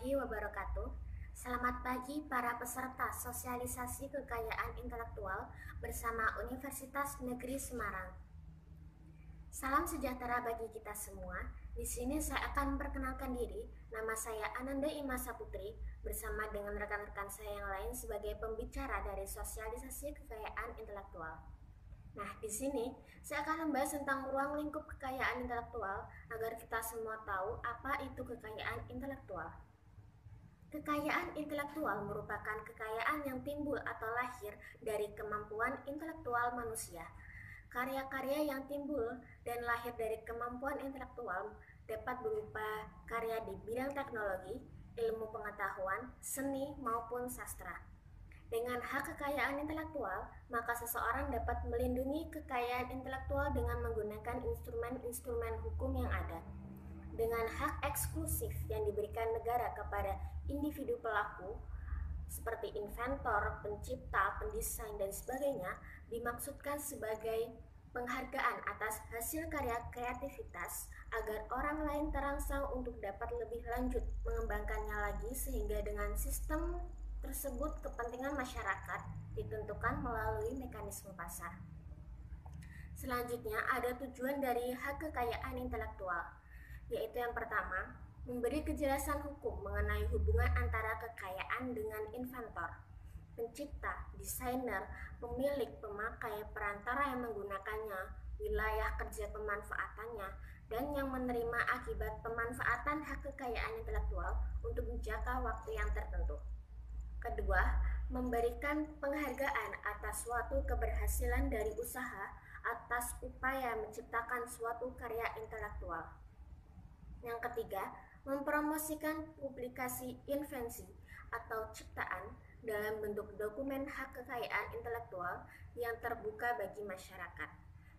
warahmatullahi wabarakatuh. Selamat pagi para peserta sosialisasi kekayaan intelektual bersama Universitas Negeri Semarang. Salam sejahtera bagi kita semua. Di sini saya akan memperkenalkan diri. Nama saya Ananda Ima Saputri bersama dengan rekan-rekan saya yang lain sebagai pembicara dari sosialisasi kekayaan intelektual. Nah, di sini saya akan membahas tentang ruang lingkup kekayaan intelektual agar kita semua tahu apa itu kekayaan intelektual. Kekayaan intelektual merupakan kekayaan yang timbul atau lahir dari kemampuan intelektual manusia. Karya-karya yang timbul dan lahir dari kemampuan intelektual dapat berupa karya di bidang teknologi, ilmu pengetahuan, seni, maupun sastra. Dengan hak kekayaan intelektual, maka seseorang dapat melindungi kekayaan intelektual dengan menggunakan instrumen-instrumen hukum yang ada. Dengan hak eksklusif yang diberikan negara kepada individu pelaku, seperti inventor, pencipta, pendesain, dan sebagainya, dimaksudkan sebagai penghargaan atas hasil karya kreativitas agar orang lain terangsang untuk dapat lebih lanjut mengembangkannya lagi sehingga dengan sistem tersebut kepentingan masyarakat ditentukan melalui mekanisme pasar. Selanjutnya ada tujuan dari hak kekayaan intelektual, yaitu yang pertama, memberi kejelasan hukum mengenai hubungan antara kekayaan dengan inventor, pencipta, desainer, pemilik, pemakai, perantara yang menggunakannya, wilayah kerja pemanfaatannya, dan yang menerima akibat pemanfaatan hak kekayaan intelektual untuk jangka waktu yang tertentu. Kedua, memberikan penghargaan atas suatu keberhasilan dari usaha atas upaya menciptakan suatu karya intelektual. Yang ketiga, mempromosikan publikasi invensi atau ciptaan dalam bentuk dokumen hak kekayaan intelektual yang terbuka bagi masyarakat.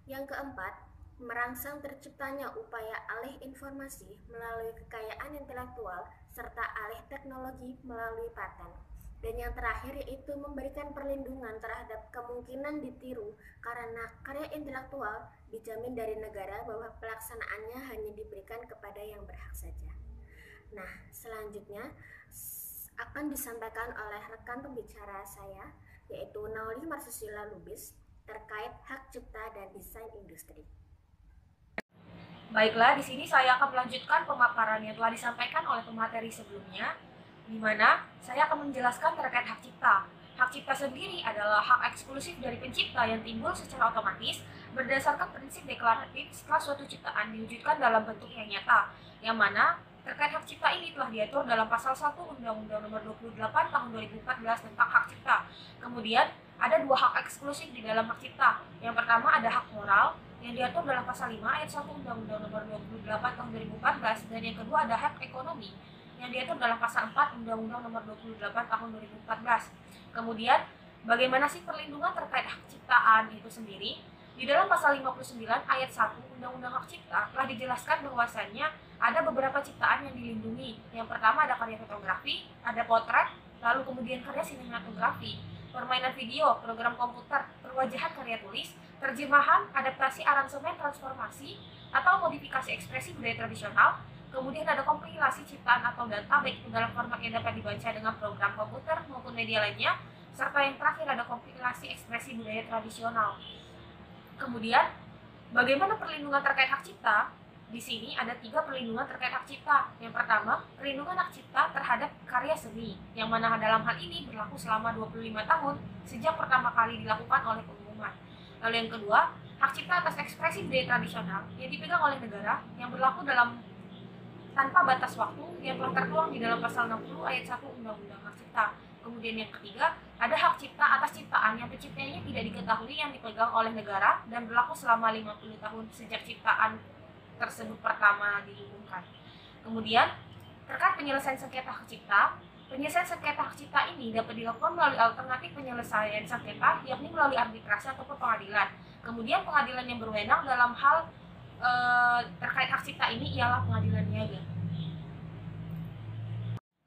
Yang keempat, merangsang terciptanya upaya alih informasi melalui kekayaan intelektual serta alih teknologi melalui paten. Dan yang terakhir yaitu memberikan perlindungan terhadap kemungkinan ditiru karena karya intelektual dijamin dari negara bahwa pelaksanaannya hanya diberikan kepada yang berhak saja. Nah, selanjutnya akan disampaikan oleh rekan pembicara saya yaitu Nauli Marsusila Lubis terkait hak cipta dan desain industri. Baiklah, di sini saya akan melanjutkan pemaparan yang telah disampaikan oleh pemateri sebelumnya, di mana saya akan menjelaskan terkait hak cipta. Hak cipta sendiri adalah hak eksklusif dari pencipta yang timbul secara otomatis berdasarkan prinsip deklaratif setelah suatu ciptaan diwujudkan dalam bentuk yang nyata, yang mana terkait hak cipta ini telah diatur dalam pasal 1 Undang-Undang Nomor 28 Tahun 2014 tentang hak cipta. Kemudian ada dua hak eksklusif di dalam hak cipta. Yang pertama ada hak moral yang diatur dalam pasal 5 ayat 1 Undang-Undang Nomor 28 Tahun 2014, dan yang kedua ada hak ekonomi yang diatur dalam pasal 4 Undang-Undang Nomor 28 Tahun 2014. Kemudian, bagaimana sih perlindungan terkait hak ciptaan itu sendiri? Di dalam pasal 59 ayat 1 Undang-Undang Hak Cipta telah dijelaskan bahwasannya ada beberapa ciptaan yang dilindungi. Yang pertama ada karya fotografi, ada potret, lalu kemudian karya sinematografi, permainan video, program komputer, perwajahan karya tulis, terjemahan, adaptasi, aransemen, transformasi, atau modifikasi ekspresi budaya tradisional. Kemudian ada kompilasi ciptaan atau data baik itu dalam format yang dapat dibaca dengan program komputer maupun media lainnya, serta yang terakhir ada kompilasi ekspresi budaya tradisional. Kemudian, bagaimana perlindungan terkait hak cipta? Di sini ada 3 perlindungan terkait hak cipta. Yang pertama, perlindungan hak cipta terhadap karya seni, yang mana dalam hal ini berlaku selama 25 tahun sejak pertama kali dilakukan oleh pengumuman. Lalu yang kedua, hak cipta atas ekspresi budaya tradisional yang dipegang oleh negara yang berlaku tanpa batas waktu yang telah tertuang di dalam pasal 60 ayat 1 Undang-Undang Hak Cipta. Kemudian yang ketiga, ada hak cipta atas ciptaan yang penciptanya tidak diketahui yang dipegang oleh negara dan berlaku selama 50 tahun sejak ciptaan tersebut pertama diumumkan. Kemudian, terkait penyelesaian sengketa hak cipta, penyelesaian sengketa hak cipta ini dapat dilakukan melalui alternatif penyelesaian sengketa, yakni melalui arbitrase ataupun pengadilan. Kemudian pengadilan yang berwenang dalam hal terkait hak cipta ini ialah pengadilan niaga.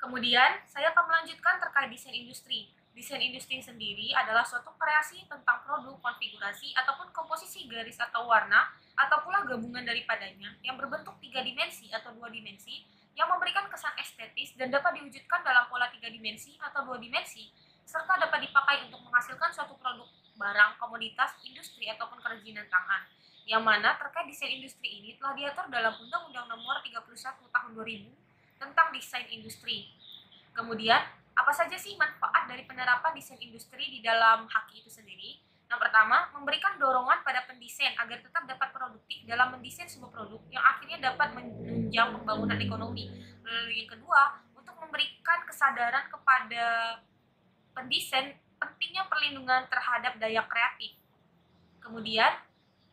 Kemudian, saya akan melanjutkan terkait desain industri. Desain industri sendiri adalah suatu kreasi tentang produk, konfigurasi, ataupun komposisi garis atau warna, atau pula gabungan daripadanya yang berbentuk 3 dimensi atau 2 dimensi yang memberikan kesan estetis dan dapat diwujudkan dalam pola 3 dimensi atau 2 dimensi, serta dapat dipakai untuk menghasilkan suatu produk, barang, komoditas, industri, ataupun kerajinan tangan, yang mana terkait desain industri ini telah diatur dalam Undang-Undang Nomor 31 Tahun 2000 tentang desain industri. Kemudian, apa saja sih manfaat dari penerapan desain industri di dalam HAKI itu sendiri? Yang pertama, memberikan dorongan pada pendesain agar tetap dapat produktif dalam mendesain sebuah produk yang akhirnya dapat menunjang pembangunan ekonomi. Lalu yang kedua, untuk memberikan kesadaran kepada pendesain pentingnya perlindungan terhadap daya kreatif. Kemudian,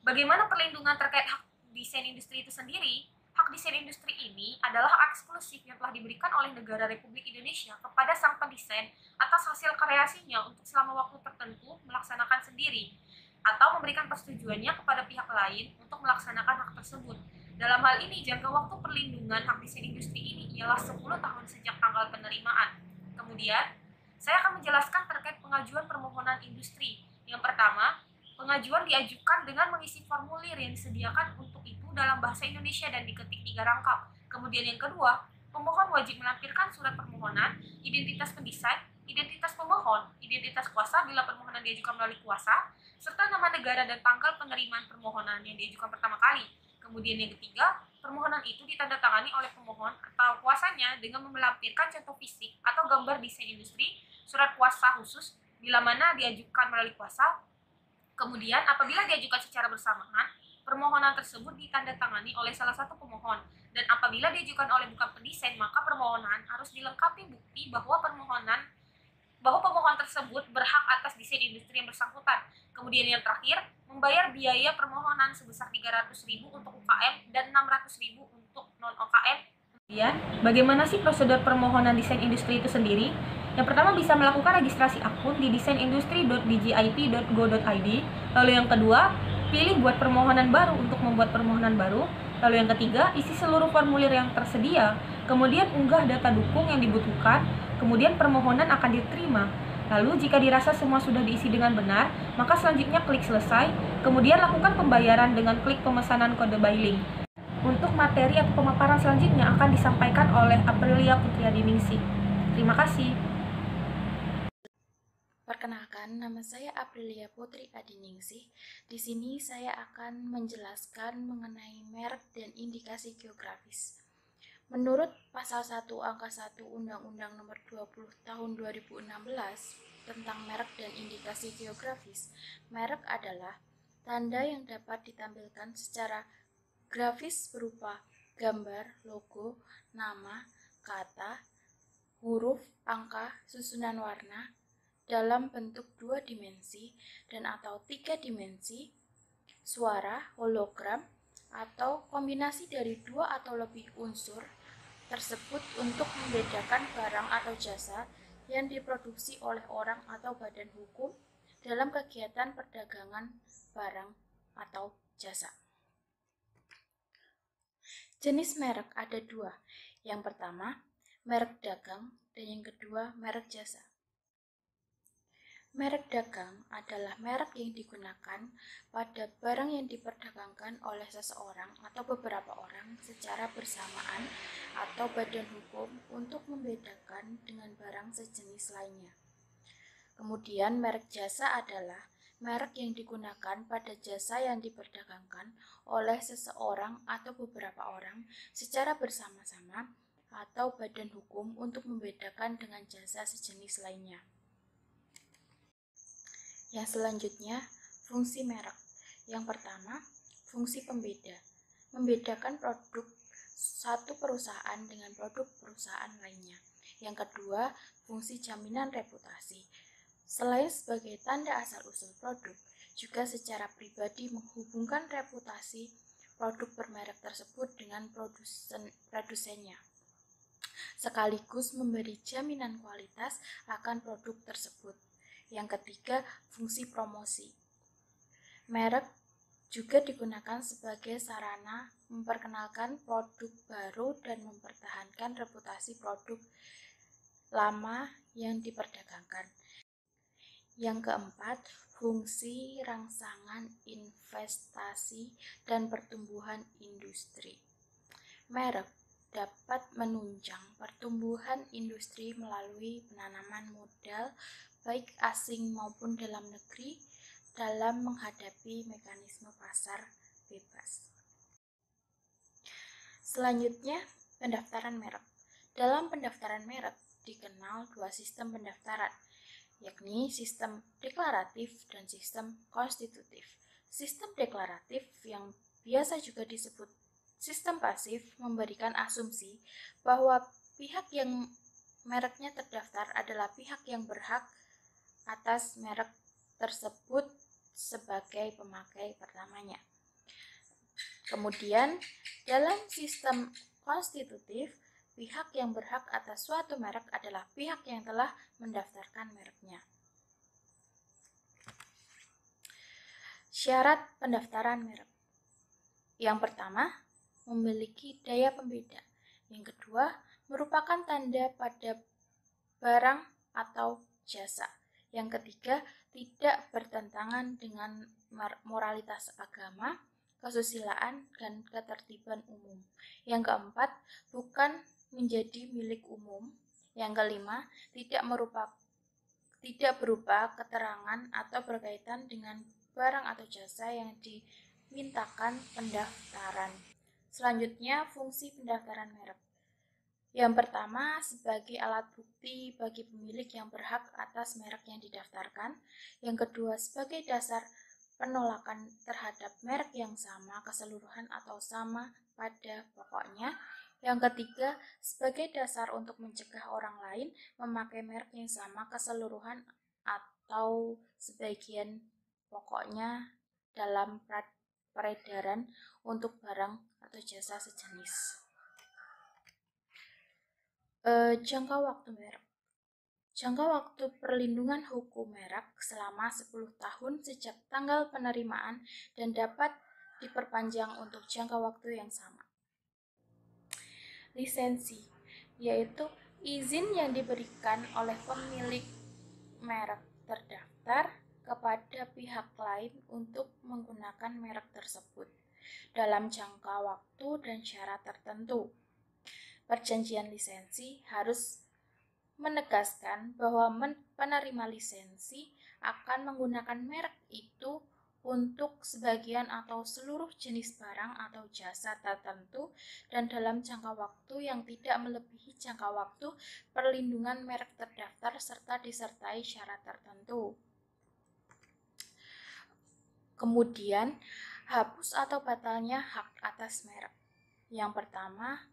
bagaimana perlindungan terkait hak desain industri itu sendiri? Hak desain industri ini adalah hak eksklusif yang telah diberikan oleh negara Republik Indonesia kepada sang pendesain atas hasil kreasinya untuk selama waktu tertentu melaksanakan sendiri atau memberikan persetujuannya kepada pihak lain untuk melaksanakan hak tersebut. Dalam hal ini, jangka waktu perlindungan hak desain industri ini ialah 10 tahun sejak tanggal penerimaan. Kemudian, saya akan menjelaskan terkait pengajuan permohonan industri. Yang pertama, pengajuan diajukan dengan mengisi formulir yang disediakan untuk itu dalam bahasa Indonesia dan diketik 3 rangkap. Kemudian yang kedua, pemohon wajib melampirkan surat permohonan, identitas pendesain, identitas pemohon, identitas kuasa bila permohonan diajukan melalui kuasa, serta nama negara dan tanggal penerimaan permohonan yang diajukan pertama kali. Kemudian yang ketiga, permohonan itu ditandatangani oleh pemohon atau kuasanya dengan melampirkan contoh fisik atau gambar desain industri, surat kuasa khusus bila mana diajukan melalui kuasa. Kemudian, apabila diajukan secara bersamaan, permohonan tersebut ditandatangani oleh salah satu pemohon. Dan apabila diajukan oleh bukan pendesain, maka permohonan harus dilengkapi bukti bahwa pemohon tersebut berhak atas desain industri yang bersangkutan. Kemudian yang terakhir, membayar biaya permohonan sebesar 300.000 untuk UKM dan 600.000 untuk non-UKM. Kemudian, bagaimana sih prosedur permohonan desain industri itu sendiri? Yang pertama, bisa melakukan registrasi akun di desainindustri.dgip.go.id. Lalu yang kedua, pilih buat permohonan baru untuk membuat permohonan baru. Lalu yang ketiga, isi seluruh formulir yang tersedia. Kemudian unggah data dukung yang dibutuhkan. Kemudian permohonan akan diterima. Lalu jika dirasa semua sudah diisi dengan benar, maka selanjutnya klik selesai. Kemudian lakukan pembayaran dengan klik pemesanan kode by link. Untuk materi atau pemaparan selanjutnya akan disampaikan oleh Aprilia Putriadiningsih. Terima kasih. Perkenalkan, nama saya Aprilia Putri Adiningsih. Di sini saya akan menjelaskan mengenai merek dan indikasi geografis. Menurut Pasal 1 Angka 1 Undang-Undang Nomor 20 Tahun 2016 tentang merek dan indikasi geografis, merek adalah tanda yang dapat ditampilkan secara grafis berupa gambar, logo, nama, kata, huruf, angka, susunan warna, dalam bentuk 2 dimensi dan atau 3 dimensi, suara, hologram, atau kombinasi dari 2 atau lebih unsur tersebut untuk membedakan barang atau jasa yang diproduksi oleh orang atau badan hukum dalam kegiatan perdagangan barang atau jasa. Jenis merek ada 2. Yang pertama, merek dagang, dan yang kedua, merek jasa. Merek dagang adalah merek yang digunakan pada barang yang diperdagangkan oleh seseorang atau beberapa orang secara bersamaan atau badan hukum untuk membedakan dengan barang sejenis lainnya. Kemudian merek jasa adalah merek yang digunakan pada jasa yang diperdagangkan oleh seseorang atau beberapa orang secara bersama-sama atau badan hukum untuk membedakan dengan jasa sejenis lainnya. Yang selanjutnya, fungsi merek. Yang pertama, fungsi pembeda. Membedakan produk satu perusahaan dengan produk perusahaan lainnya. Yang kedua, fungsi jaminan reputasi. Selain sebagai tanda asal-usul produk, juga secara pribadi menghubungkan reputasi produk bermerek tersebut dengan produsennya, sekaligus memberi jaminan kualitas akan produk tersebut. Yang ketiga, fungsi promosi. Merek juga digunakan sebagai sarana memperkenalkan produk baru dan mempertahankan reputasi produk lama yang diperdagangkan. Yang keempat, fungsi rangsangan investasi dan pertumbuhan industri. Merek dapat menunjang pertumbuhan industri melalui penanaman modal baik asing maupun dalam negeri dalam menghadapi mekanisme pasar bebas. Selanjutnya, pendaftaran merek. Dalam pendaftaran merek dikenal dua sistem pendaftaran, yakni sistem deklaratif dan sistem konstitutif. Sistem deklaratif yang biasa juga disebut sistem pasif memberikan asumsi bahwa pihak yang mereknya terdaftar adalah pihak yang berhak atas merek tersebut sebagai pemakai pertamanya. Kemudian, dalam sistem konstitutif, pihak yang berhak atas suatu merek adalah pihak yang telah mendaftarkan mereknya. Syarat pendaftaran merek. Yang pertama, memiliki daya pembeda. Yang kedua, merupakan tanda pada barang atau jasa. Yang ketiga, tidak bertentangan dengan moralitas agama, kesusilaan, dan ketertiban umum. Yang keempat, bukan menjadi milik umum. Yang kelima, tidak berupa keterangan atau berkaitan dengan barang atau jasa yang dimintakan pendaftaran. Selanjutnya, fungsi pendaftaran merek. Yang pertama, sebagai alat bukti bagi pemilik yang berhak atas merek yang didaftarkan. Yang kedua, sebagai dasar penolakan terhadap merek yang sama keseluruhan atau sama pada pokoknya. Yang ketiga, sebagai dasar untuk mencegah orang lain memakai merek yang sama keseluruhan atau sebagian pokoknya dalam peredaran untuk barang atau jasa sejenis. Jangka waktu merek. Jangka waktu perlindungan hukum merek selama 10 tahun sejak tanggal penerimaan dan dapat diperpanjang untuk jangka waktu yang sama. Lisensi, yaitu izin yang diberikan oleh pemilik merek terdaftar kepada pihak lain untuk menggunakan merek tersebut dalam jangka waktu dan syarat tertentu. Perjanjian lisensi harus menegaskan bahwa penerima lisensi akan menggunakan merek itu untuk sebagian atau seluruh jenis barang atau jasa tertentu dan dalam jangka waktu yang tidak melebihi jangka waktu perlindungan merek terdaftar serta disertai syarat tertentu. Kemudian, hapus atau batalnya hak atas merek. Yang pertama,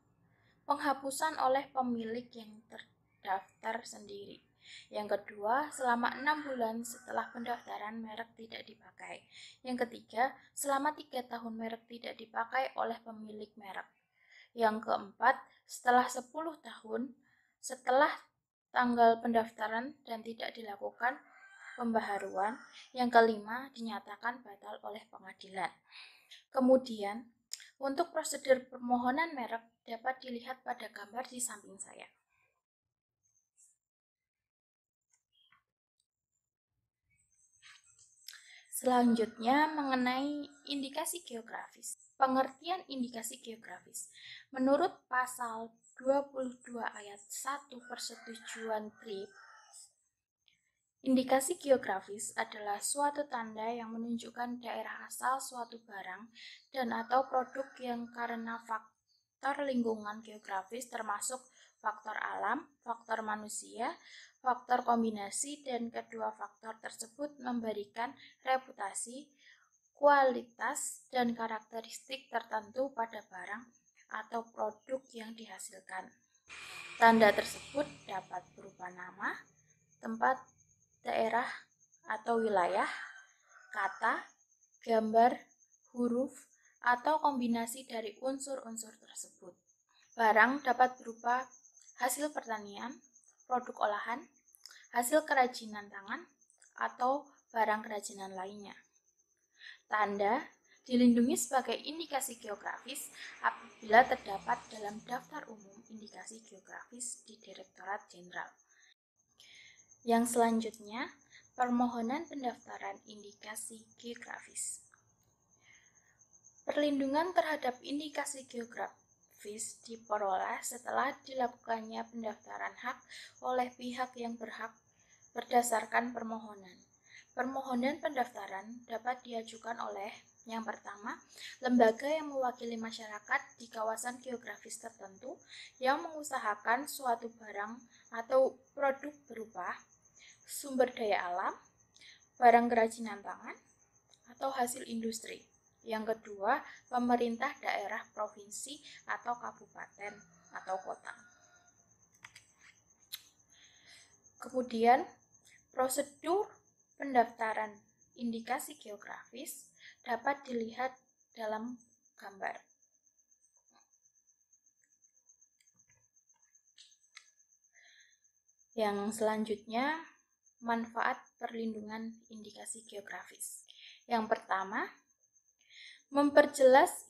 penghapusan oleh pemilik yang terdaftar sendiri. Yang kedua, selama 6 bulan setelah pendaftaran merek tidak dipakai. Yang ketiga, selama 3 tahun merek tidak dipakai oleh pemilik merek. Yang keempat, setelah 10 tahun setelah tanggal pendaftaran dan tidak dilakukan pembaharuan. Yang kelima, dinyatakan batal oleh pengadilan. Kemudian, untuk prosedur permohonan merek dapat dilihat pada gambar di samping saya. Selanjutnya, mengenai indikasi geografis. Pengertian indikasi geografis. Menurut pasal 22 ayat 1 Persetujuan TRIPS, indikasi geografis adalah suatu tanda yang menunjukkan daerah asal suatu barang dan atau produk yang karena faktor lingkungan geografis termasuk faktor alam, faktor manusia, faktor kombinasi, dan kedua faktor tersebut memberikan reputasi, kualitas, dan karakteristik tertentu pada barang atau produk yang dihasilkan. Tanda tersebut dapat berupa nama, tempat, daerah atau wilayah, kata, gambar, huruf, atau kombinasi dari unsur-unsur tersebut. Barang dapat berupa hasil pertanian, produk olahan, hasil kerajinan tangan, atau barang kerajinan lainnya. Tanda dilindungi sebagai indikasi geografis apabila terdapat dalam daftar umum indikasi geografis di Direktorat Jenderal. Yang selanjutnya, permohonan pendaftaran indikasi geografis. Perlindungan terhadap indikasi geografis geografis diperoleh setelah dilakukannya pendaftaran hak oleh pihak yang berhak berdasarkan permohonan. Permohonan pendaftaran dapat diajukan oleh yang pertama, lembaga yang mewakili masyarakat di kawasan geografis tertentu yang mengusahakan suatu barang atau produk berupa sumber daya alam, barang kerajinan tangan, atau hasil industri. Yang kedua, pemerintah daerah provinsi atau kabupaten atau kota. Kemudian, prosedur pendaftaran indikasi geografis dapat dilihat dalam gambar. Yang selanjutnya, manfaat perlindungan indikasi geografis. Yang pertama, memperjelas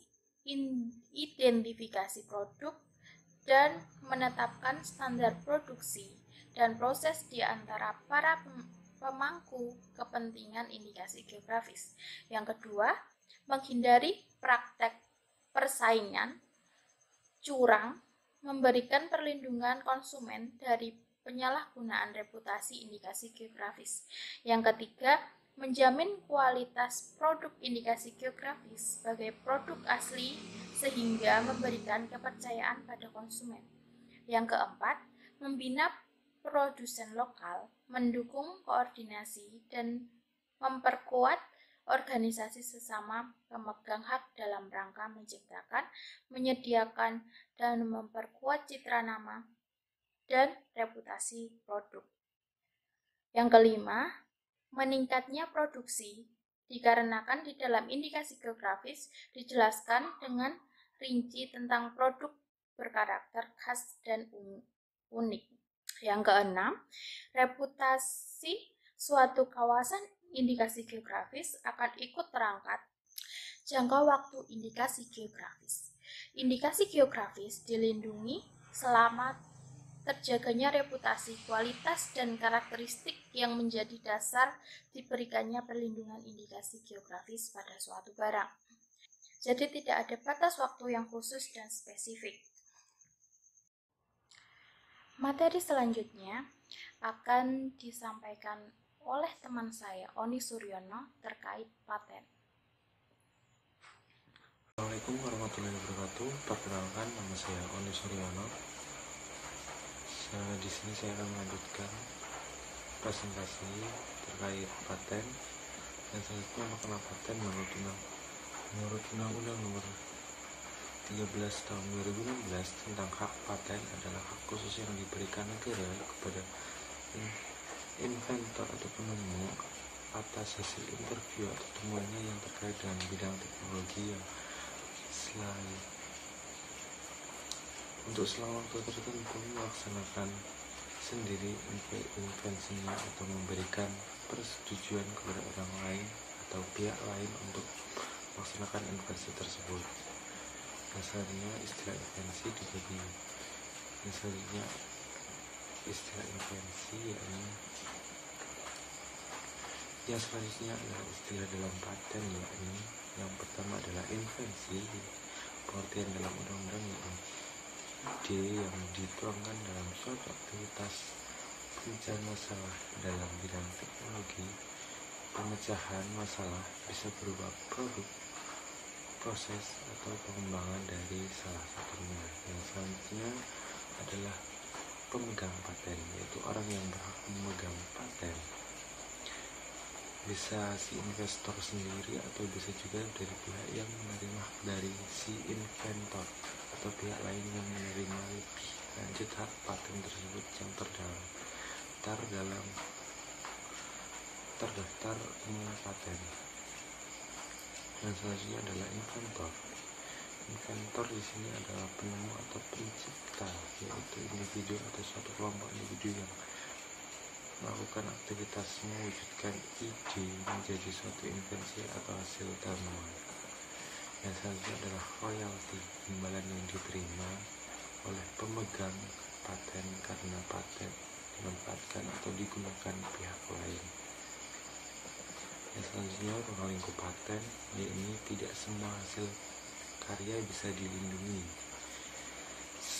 identifikasi produk dan menetapkan standar produksi dan proses di antara para pemangku kepentingan indikasi geografis. Yang kedua, menghindari praktek persaingan curang, memberikan perlindungan konsumen dari penyalahgunaan reputasi indikasi geografis. Yang ketiga, menjamin kualitas produk indikasi geografis sebagai produk asli sehingga memberikan kepercayaan pada konsumen. Yang keempat, membina produsen lokal, mendukung koordinasi dan memperkuat organisasi sesama pemegang hak dalam rangka menciptakan, menyediakan, dan memperkuat citra nama dan reputasi produk. Yang kelima, meningkatnya produksi dikarenakan di dalam indikasi geografis dijelaskan dengan rinci tentang produk berkarakter khas dan unik. Yang keenam, reputasi suatu kawasan indikasi geografis akan ikut terangkat jangka waktu indikasi geografis. Indikasi geografis dilindungi selama terjaganya reputasi, kualitas, dan karakteristik yang menjadi dasar diberikannya perlindungan indikasi geografis pada suatu barang. Jadi tidak ada batas waktu yang khusus dan spesifik. Materi selanjutnya akan disampaikan oleh teman saya, Oni Suryono, terkait paten. Assalamualaikum warahmatullahi wabarakatuh. Perkenalkan, nama saya Oni Suryono. Di sini saya akan melanjutkan presentasi terkait paten dan selanjutnya mengenai paten menurut Undang-Undang Nomor 13 Tahun 2016 tentang hak paten adalah hak khusus yang diberikan negara kepada inventor atau penemu atas hasil interview atau temuannya yang terkait dengan bidang teknologi yang untuk selama waktu tertentu melaksanakan sendiri invensinya atau memberikan persetujuan kepada orang lain atau pihak lain untuk melaksanakan invensi tersebut. Dasarnya istilah invensi dibagi yang selanjutnya adalah istilah dalam paten, yakni yang pertama adalah invensi, pengertian dalam undang-undang yaitu ide yang dituangkan dalam suatu aktivitas pemecahan masalah dalam bidang teknologi. Pemecahan masalah bisa berupa produk, proses, atau pengembangan dari salah satunya. Yang selanjutnya adalah pemegang paten, yaitu orang yang berhak memegang paten. Bisa si investor sendiri atau bisa juga dari pihak yang menerima dari si inventor atau pihak lain yang menerima lebih lanjut hak paten tersebut yang terdaftar paten. Yang selanjutnya adalah inventor. Inventor di sini adalah penemu atau pencipta, yaitu individu atau suatu kelompok individu yang melakukan aktivitas mewujudkan ide menjadi suatu invensi atau hasil temuan. Yang selanjutnya adalah royalti, imbalan yang diterima oleh pemegang paten karena paten dimanfaatkan atau digunakan pihak lain. Yang selanjutnya ruang lingkup paten, yakni tidak semua hasil karya bisa dilindungi.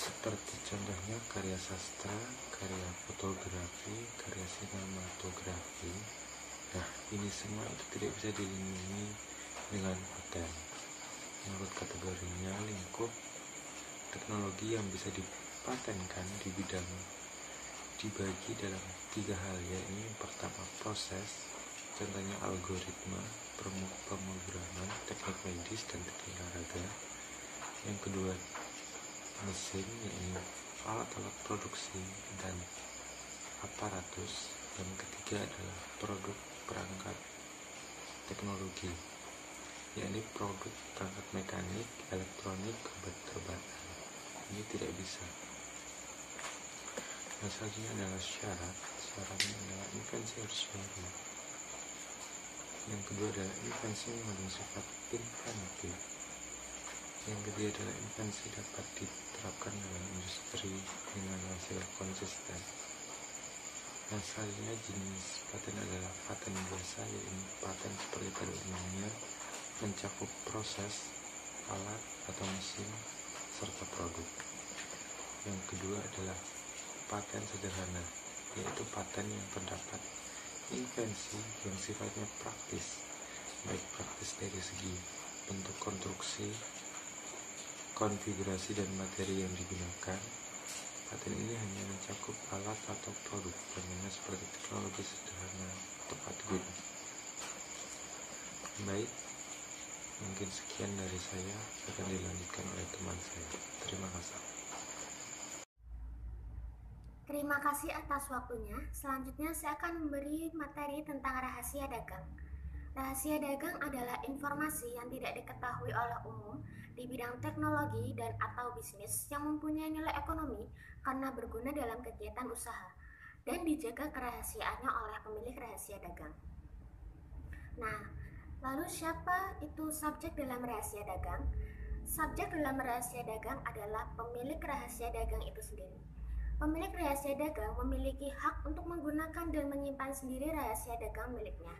seperti contohnya karya sastra, karya fotografi, karya sinematografi. Nah, ini semua itu tidak bisa dilindungi dengan paten. Menurut kategorinya lingkup teknologi yang bisa dipatenkan di bidang dibagi dalam 3 hal, yaitu yang pertama proses, contohnya algoritma, pemrograman, teknik medis, dan teknik olahraga. Yang kedua mesin, yaitu alat-alat produksi dan aparatus. Dan ketiga adalah produk perangkat teknologi, yakni produk perangkat mekanik, elektronik, obat-obatan. Ini tidak bisa. Yang selanjutnya adalah syarat. Syaratnya adalah invensi harus baru. Yang kedua adalah invensi mengandung sifat inventif. Yang ketiga adalah invensi dapat diterapkan dalam industri dengan hasil konsisten. Yang selanjutnya jenis paten adalah paten biasa, yaitu paten seperti pada umumnya mencakup proses, alat atau mesin, serta produk. Yang kedua adalah paten sederhana, yaitu paten yang terdapat invensi yang sifatnya praktis, baik praktis dari segi bentuk konstruksi, konfigurasi, dan materi yang digunakan. Paten ini hanya mencakup alat atau produk, contohnya seperti teknologi sederhana, tepat guna. Baik, mungkin sekian dari saya, akan dilanjutkan oleh teman saya. Terima kasih. Terima kasih atas waktunya. Selanjutnya saya akan memberi materi tentang rahasia dagang. Rahasia dagang adalah informasi yang tidak diketahui oleh umum di bidang teknologi dan atau bisnis yang mempunyai nilai ekonomi karena berguna dalam kegiatan usaha dan dijaga kerahasiaannya oleh pemilik rahasia dagang. Nah, lalu siapa itu subjek dalam rahasia dagang? Subjek dalam rahasia dagang adalah pemilik rahasia dagang itu sendiri. Pemilik rahasia dagang memiliki hak untuk menggunakan dan menyimpan sendiri rahasia dagang miliknya.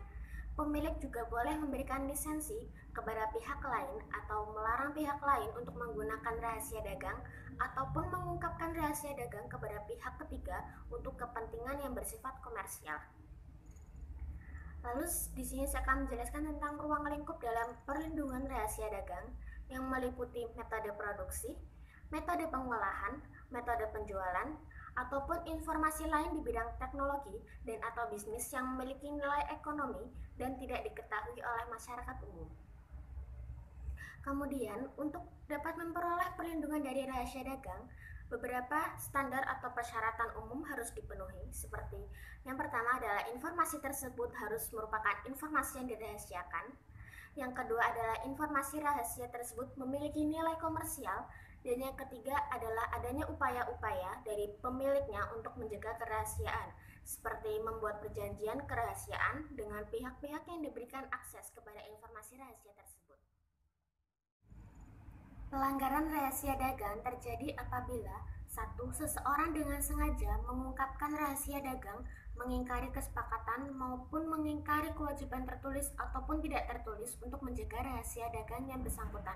Pemilik juga boleh memberikan lisensi kepada pihak lain atau melarang pihak lain untuk menggunakan rahasia dagang ataupun mengungkapkan rahasia dagang kepada pihak ketiga untuk kepentingan yang bersifat komersial. Lalu di sini saya akan menjelaskan tentang ruang lingkup dalam perlindungan rahasia dagang yang meliputi metode produksi, metode pengolahan, metode penjualan, ataupun informasi lain di bidang teknologi dan atau bisnis yang memiliki nilai ekonomi dan tidak diketahui oleh masyarakat umum. Kemudian, untuk dapat memperoleh perlindungan dari rahasia dagang, beberapa standar atau persyaratan umum harus dipenuhi, seperti yang pertama adalah informasi tersebut harus merupakan informasi yang dirahasiakan. Yang kedua adalah informasi rahasia tersebut memiliki nilai komersial. Dan yang ketiga adalah adanya upaya-upaya dari pemiliknya untuk menjaga kerahasiaan, seperti membuat perjanjian kerahasiaan dengan pihak-pihak yang diberikan akses kepada informasi rahasia tersebut. Pelanggaran rahasia dagang terjadi apabila 1. Seseorang dengan sengaja mengungkapkan rahasia dagang, mengingkari kesepakatan maupun mengingkari kewajiban tertulis ataupun tidak tertulis untuk menjaga rahasia dagang yang bersangkutan.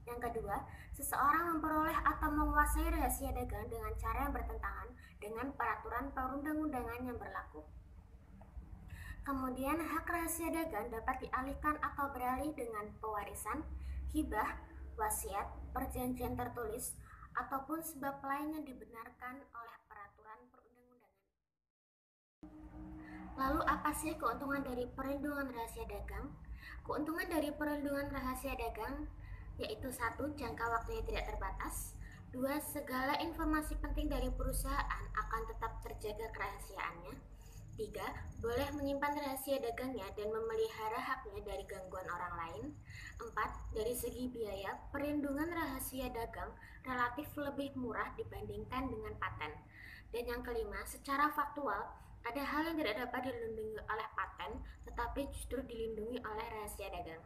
Yang kedua, seseorang memperoleh atau menguasai rahasia dagang dengan cara yang bertentangan dengan peraturan perundang-undangan yang berlaku. Kemudian, hak rahasia dagang dapat dialihkan atau beralih dengan pewarisan, hibah, wasiat, perjanjian tertulis, ataupun sebab lain yang dibenarkan oleh peraturan perundang-undangan. Lalu apa sih keuntungan dari perlindungan rahasia dagang? Keuntungan dari perlindungan rahasia dagang yaitu 1. Jangka waktunya tidak terbatas. 2. Segala informasi penting dari perusahaan akan tetap terjaga kerahasiaannya. 3. Boleh menyimpan rahasia dagangnya dan memelihara haknya dari gangguan orang lain. 4. Dari segi biaya, perlindungan rahasia dagang relatif lebih murah dibandingkan dengan paten. Dan yang kelima, secara faktual, ada hal yang tidak dapat dilindungi oleh paten, tetapi justru dilindungi oleh rahasia dagang.